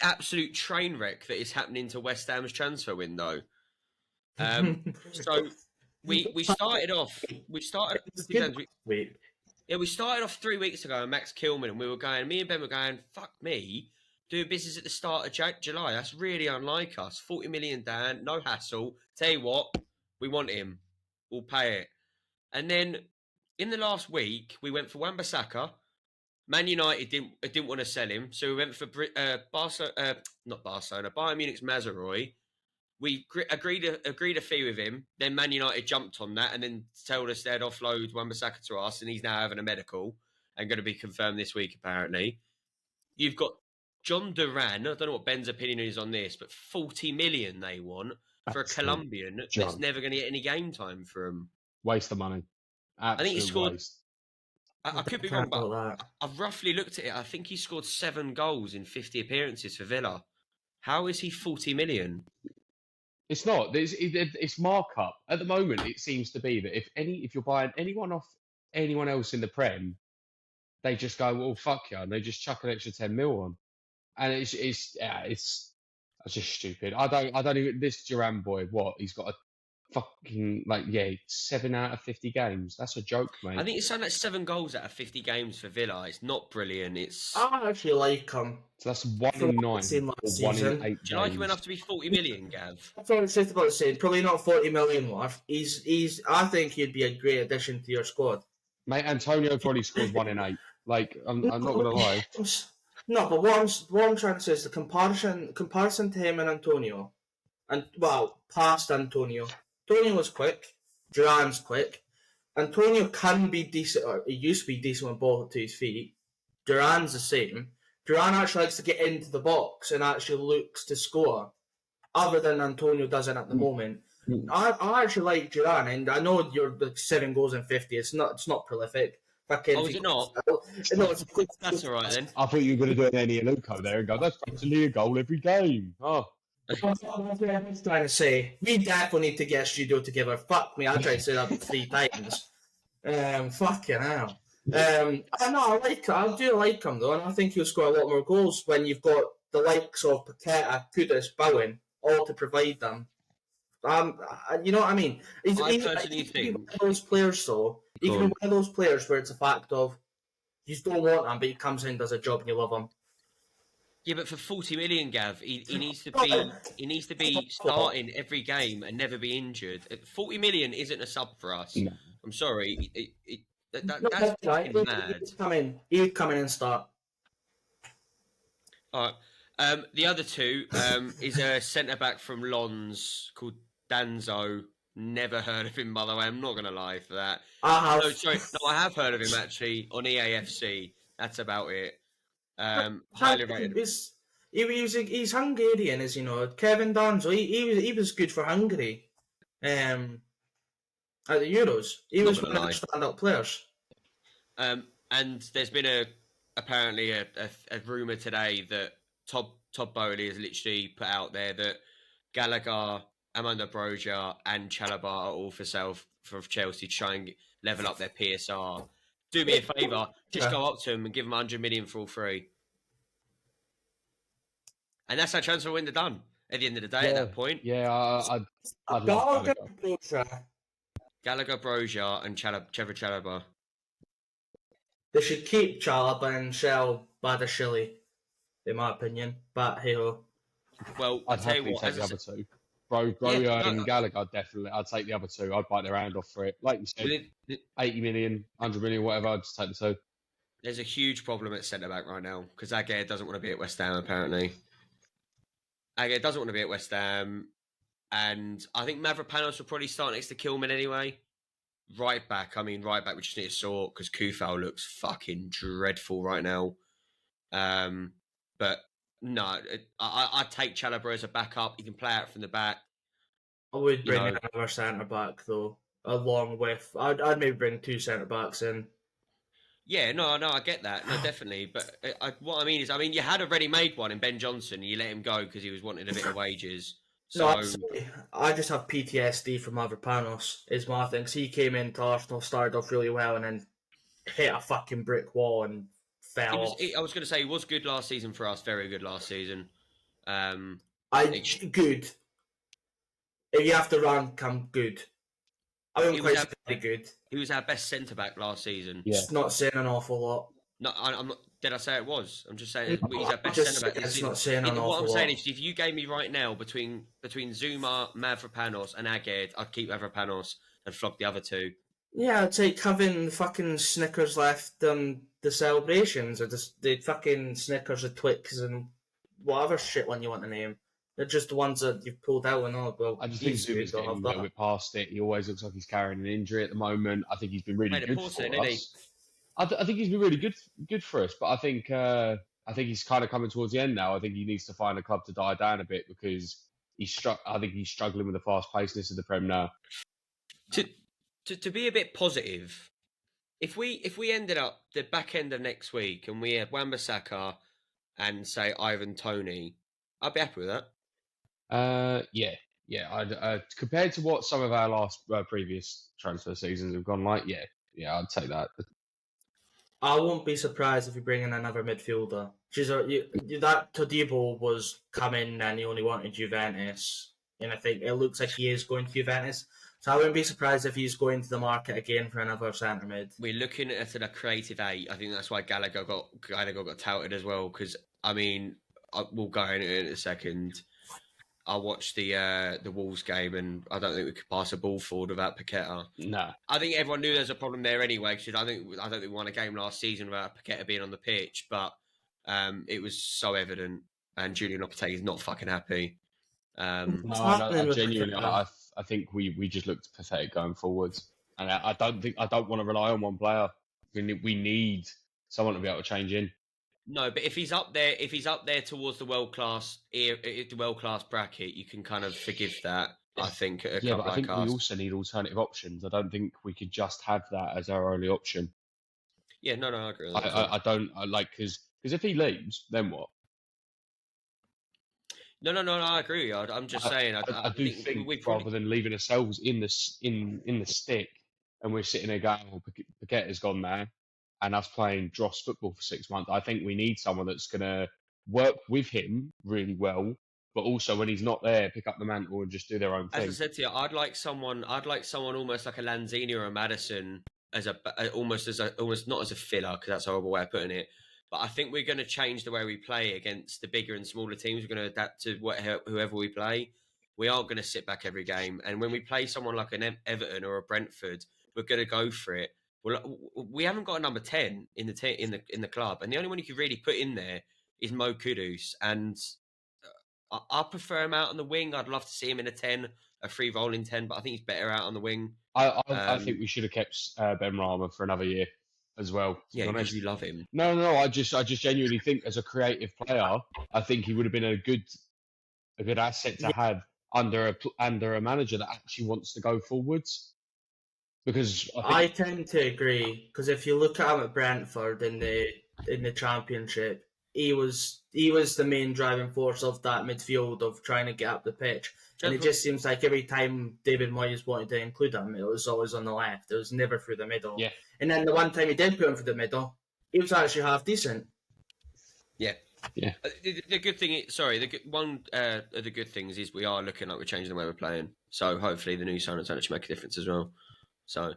absolute train wreck that is happening to West Ham's transfer window. So we started off. We started off 3 weeks ago with Max Kilman, and me and Ben were going, fuck me, doing business at the start of July. That's really unlike us. 40 million down, no hassle. Tell you what, we want him. We'll pay it. And then in the last week, we went for Wan-Bissaka. Man United didn't want to sell him, so we went for not Barcelona, Bayern Munich's Mazraoui. We agreed a fee with him. Then Man United jumped on that and then told us they'd offload Wan-Bissaka to us, and he's now having a medical and going to be confirmed this week, apparently. You've got John Duran. I don't know what Ben's opinion is on this, but 40 million they want for a Colombian that's never going to get any game time for him. Waste of money. Absolute I think he scored. Waste. I could be wrong, but I've roughly looked at it. I think he scored 7 goals in 50 appearances for Villa. How is he 40 million? It's not. It's markup. At the moment, it seems to be that if you're buying anyone off anyone else in the Prem, they just go, well, fuck you, and they just chuck an extra 10 mil on, and it's just stupid. I don't even. This Duran boy, what he's got a fucking 7 out of 50 games. That's a joke, mate. I think it's something like 7 goals out of 50 games for Villa. It's not brilliant. I actually like him. So that's 1 in 9 or 1 in 8 games. Do you like him enough to be 40 million, Gav? That's what I was just about to say. Probably not 40 million worth. He's. I think he'd be a great addition to your squad. Mate, Antonio probably scored 1 in 8. I'm not gonna lie. No, but what I'm trying to say is the comparison to him and Antonio, past Antonio. Antonio was quick. Duran's quick. Antonio can be decent, or he used to be decent with ball to his feet. Duran's the same. Duran actually likes to get into the box and actually looks to score, other than Antonio doesn't at the moment. I actually like Duran, and I know you're 7 goals in 50. It's not prolific. Is it not? No, it's a quick. That's all right then. I thought you were going to do an Eni Luco there and go, that's actually a goal every game. Oh. That's what I was trying to say. We definitely need to get a studio together. Fuck me, I tried to say that 3 times. Fucking hell. I do like him though, and I think he'll score a lot more goals when you've got the likes of Paqueta, Kudus, Bowen, all to provide them. You know what I mean? He's one of those players though. He can be one of those players where it's a fact of you don't want him, but he comes in, does a job, and you love him. Yeah, but for 40 million, Gav, he needs to be starting every game and never be injured. 40 million isn't a sub for us. No. I'm sorry. That's fucking mad. He'd come in and start. All right. The other two is a centre back from Lons called Danzo. Never heard of him, by the way. I'm not going to lie for that. I have heard of him actually on EAFC. That's about it. Highly rated. He's Hungarian, as you know. Kevin Danzo, he was good for Hungary. At the Euros, he was one of the standout players. And there's been apparently a rumor today that Todd Bowley has literally put out there that Gallagher, Amanda Broja, and Chalobah are all for sale for Chelsea to try and level up their PSR. Do me a favour, just go up to him and give him 100 million for all 3. And that's our transfer window done at the end of the day at that point. Yeah, I'd love Gallagher, Broja, and Trevor Chalobah. They should keep Chalobah and sell Badashili, in my opinion. But hey ho. Well, I'll tell you what, take the other 2. Broja and Gallagher, definitely. I'd take the other 2. I'd bite their hand off for it. Like you said, 80 million, 100 million, whatever, I'd just take the 2. There's a huge problem at centre-back right now because Aguirre doesn't want to be at West Ham, apparently. Aguirre doesn't want to be at West Ham. And I think Mavropanos will probably start next to Kilman anyway. Right back, we just need to sort because Kufal looks fucking dreadful right now. But no, I'd take Chalobah as a backup. He can play out from the back. I would bring another centre back though, along with I'd maybe bring 2 centre backs in. Yeah, no, I get that, no, definitely. But what I mean is, you had a ready-made one in Ben Johnson, and you let him go because he was wanting a bit of wages. So I just have PTSD from Mavropanos is my thing. He came into Arsenal, started off really well, and then hit a fucking brick wall and fell off. I was going to say he was good last season for us, very good last season. Good. If you have to rank, I'm good. I wouldn't quite say very good. He was our best centre back last season. Yeah. It's not saying an awful lot. No, I'm not. Did I say it was? I'm just saying he's our best Just centre back. it's not saying an awful lot. What I'm saying is, if you gave me right now between Zuma, Mavropanos, and Aged, I'd keep Mavropanos and flog the other two. Yeah, I'd take having fucking Snickers left on the celebrations, or the fucking Snickers or Twix and whatever shit one you want to name. They're just the ones that you've pulled out and all. Well, I just think Zuma's getting a little bit past it. He always looks like he's carrying an injury at the moment. I think he's been really good for us. I think he's been really good for us, but I think he's kind of coming towards the end now. I think he needs to find a club to die down a bit because I think he's struggling with the fast pacedness of the Prem now. To be a bit positive, if we ended up the back end of next week and we had Wan-Bissaka and say Ivan Toney, I'd be happy with that. Yeah. I'd compared to what some of our last previous transfer seasons have gone like, I'd take that. I won't be surprised if you bring in another midfielder. That Todibo was coming and he only wanted Juventus, and I think it looks like he is going to Juventus. So I wouldn't be surprised if he's going to the market again for another centre mid. We're looking at a creative 8. I think that's why Gallagher got touted as well. Because I mean, we'll go into it in a second. I watched the Wolves game, and I don't think we could pass a ball forward without Paqueta. No, I think everyone knew there's a problem there anyway. Because I don't think we won a game last season without Paqueta being on the pitch, but it was so evident, and Julian Lopetegui is not fucking happy. I genuinely, I think we just looked pathetic going forwards, and I don't want to rely on one player. We need someone to be able to change in. No, but if he's up there towards the world class bracket, you can kind of forgive that. I think. But I think we also need alternative options. I don't think we could just have that as our only option. Yeah, no, I agree with that. I don't like because if he leaves, then what? No, I agree with you. I'm just saying. I do think rather than leaving ourselves in the stick, and we're sitting there going, "Well, Paqueta's gone there," and us playing dross football for 6 months. I think we need someone that's going to work with him really well, but also when he's not there, pick up the mantle and just do their own thing. As I said to you, I'd like someone almost like a Lanzini or a Madison almost not as a filler, because that's a horrible way of putting it. But I think we're going to change the way we play against the bigger and smaller teams. We're going to adapt to whoever we play. We aren't going to sit back every game. And when we play someone like an Everton or a Brentford, we're going to go for it. We haven't got a number 10 in the club, and the only one you could really put in there is Mo Kudus. And I prefer him out on the wing. I'd love to see him in a 10, a free rolling 10, but I think he's better out on the wing. I think we should have kept Ben Rama for another year as well. Yeah, because you love him. No. I just genuinely think as a creative player, I think he would have been a good asset to have under a manager that actually wants to go forwards. Because I tend to agree, because if you look at him at Brentford in the Championship, he was the main driving force of that midfield of trying to get up the pitch. And it just seems like every time David Moyes wanted to include him, it was always on the left. It was never through the middle. Yeah. And then the one time he did put him through the middle, he was actually half decent. Yeah. Yeah. The good thing is, one of the good things is we are looking like we're changing the way we're playing. So hopefully the new signings actually make a difference as well. So